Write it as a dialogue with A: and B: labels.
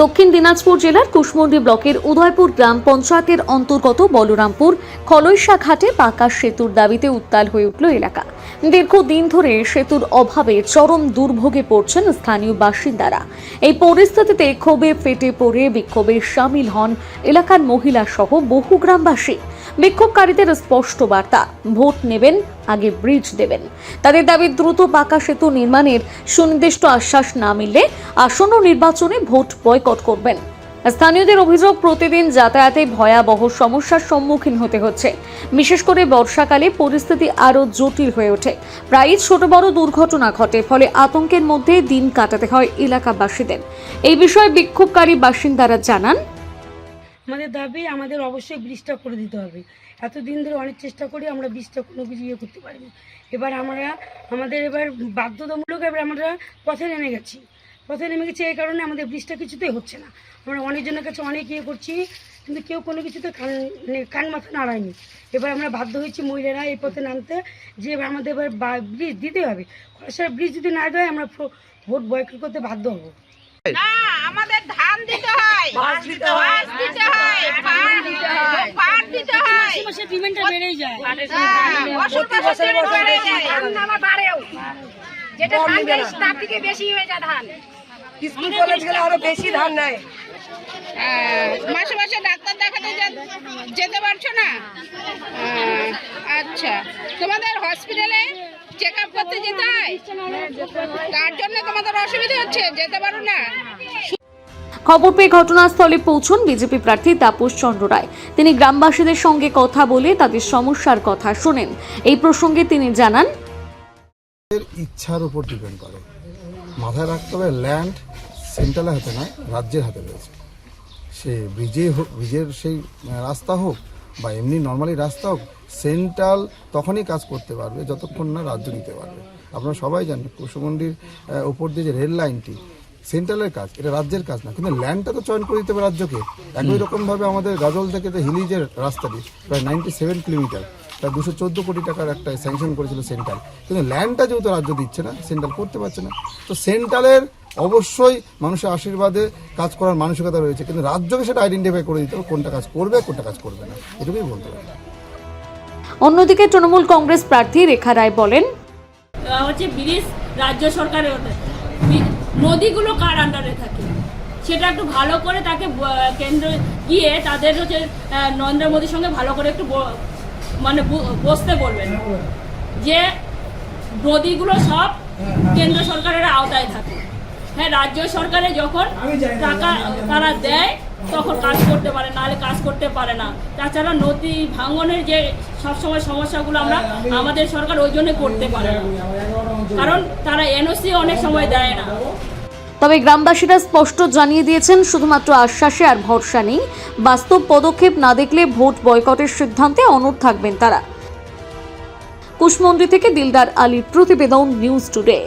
A: দক্ষিণ দিনাজপুর জেলার কুশমন্ডি ব্লকের উদয়পুর গ্রাম পঞ্চায়েতের অন্তর্গত বলরামপুর খলইশা ঘাটে পাকা সেতুর দাবিতে উত্তাল হয়ে উঠল এলাকা। দীর্ঘদিন ধরে সেতুর অভাবে চরম দুর্ভোগে পড়ছেন স্থানীয় বাসিন্দারা। এই পরিস্থিতিতে ক্ষোভে ফেটে পড়ে বিক্ষোভে সামিল হন এলাকার মহিলা সহ বহু গ্রামবাসী। বিক্ষোভকারীদের স্পষ্ট বার্তা, ভোট নেবেন, আগে ব্রিজ দেবেন। তাদের দাবি, দ্রুত পাকা সেতু নির্মাণের সুনির্দিষ্ট আশ্বাস না মিললে আসন্ন নির্বাচনে ভোট বয়কট করবেন। স্থানীয়দের অভিযোগ, প্রতিদিন যাতায়াতে ভয়াবহ সমস্যার সম্মুখীন হতে হচ্ছে। বিশেষ করে বর্ষাকালে পরিস্থিতি আরও জটিল হয়ে ওঠে। প্রায়ই ছোট বড় দুর্ঘটনা ঘটে, ফলে আতঙ্কের মধ্যে দিন কাটাতে হয় এলাকাবাসীদের। এই বিষয়ে বিক্ষোভকারী বাসিন্দারা জানান,
B: আমাদের দাবি আমাদের অবশ্যই ব্রিজটা করে দিতে হবে। এতদিন ধরে অনেক চেষ্টা করি, আমরা ব্রিজটা কোনো কিছু ইয়ে করতে পারিনি। এবার আমাদের বাধ্যতামূলক আমরা পথে নেমে গেছি। এই কারণে আমাদের ব্রিজটা কিছুতেই হচ্ছে না। আমরা অনেকজনের কাছে অনেক ইয়ে করছি, কিন্তু কেউ কোনো কিছুতে কান মাথা নাড়ায়নি। এবার আমরা বাধ্য হয়েছি মহিলারা এই পথে নামতে, যে আমাদের এবার ব্রিজ দিতে হবে। ব্রিজ যদি না দেয় আমরা ভোট বয়কট করতে বাধ্য হবো।
C: না, আমাদের ধান দিতে হয়, বাস দিতে হয়, পাট দিতে হয়,
B: মাসে পেমেন্টটা বেড়েই যায়।
C: ধান নামা বাড়েও, যেটা ধান দেয় তার থেকে বেশি হয়ে যায় ধান।
D: স্কুল কলেজ গেলে আরো বেশি ধান নেয়।
C: মাসে মাসে ডাক্তার দেখাতে যেতে পারছো না? আচ্ছা, তোমাদের হসপিটালে চেক আপ করতে যেতে হয়, তার জন্য তোমাদের অসুবিধা হচ্ছে, যেতে পারো না।
A: খবর পেয়ে ঘটনাস্থলে পৌঁছন বিজেপি প্রার্থী তাপস চন্দ্র রায়। তিনি গ্রামবাসীদের সঙ্গে কথা বলে তাদের সমস্যার কথা শোনেন। এই প্রসঙ্গে তিনি জানান,
E: ইচ্ছার উপর ডিপেন্ড করে। মাথায় রাখতে হবে, ল্যান্ড সেন্ট্রালের হাতে নয়, রাজ্যের হাতে রয়েছে। সে ব্রিজের সেই রাস্তা হোক বা এমনি নর্মালি রাস্তা হোক, সেন্ট্রাল তখনই কাজ করতে পারবে যতক্ষণ না রাজ্য দিতে পারবে। আপনারা সবাই জানেন, কুশমন্ডির উপর দিয়ে যে রেল লাইনটি সেন্ট্রালের কাজ, এটা রাজ্যের কাজ না, কিন্তু ল্যান্ডটা তো চয়ন করে দিতে হবে রাজ্যকে। একই রকমভাবে আমাদের গাজল থেকে হিলিজের রাস্তাটি প্রায় 97 কিলোমিটার, প্রায় 214 কোটি টাকার একটা স্যাংশন করেছিল সেন্ট্রাল, কিন্তু ল্যান্ডটা যেহেতু রাজ্য দিচ্ছে না, সেন্ট্রাল করতে পারছে না। তো সেন্ট্রালের অবশ্যই মানুষের আশীর্বাদে কাজ করার মানসিকতা রয়েছে, কিন্তু রাজ্যকে সেটা আইডেন্টিফাই করে দিতে হবে কোনটা কাজ করবে, কোনটা কাজ করবে না, এটুকুই বলতে পারি।
A: অন্যদিকে তৃণমূল কংগ্রেস প্রার্থী রেখা রায় বলেন,
F: হচ্ছে ব্রিজ রাজ্য সরকারের, নদীগুলো কার আন্ডারে থাকে সেটা একটু ভালো করে তাকে কেন্দ্র গিয়ে তাদের হচ্ছে নরেন্দ্র মোদীর সঙ্গে ভালো করে একটু মানে বসতে বলবেন যে নদীগুলো সব কেন্দ্র সরকারের আওতায় থাকে। হ্যাঁ, রাজ্য সরকারে যখন টাকা তারা দেয় তখন কাজ করতে পারে, নাহলে কাজ করতে পারে না। তাছাড়া নদী ভাঙনের যে সবসময় সমস্যাগুলো আমাদের সরকার ওই জন্য করতে পারে না, কারণ তারা এনওসি অনেক সময় দেয় না।
A: তবে গ্রামবাসীরা স্পষ্ট জানিয়ে দিয়েছেন, শুধুমাত্র আশ্বাসে আর ভরসা নেই। বাস্তব পদক্ষেপ না দেখলে ভোট বয়কটের সিদ্ধান্তে অনড় থাকবেন তারা। কুশমন্ডি থেকে দিলদার আলীর প্রতিবেদন, নিউজ টুডে।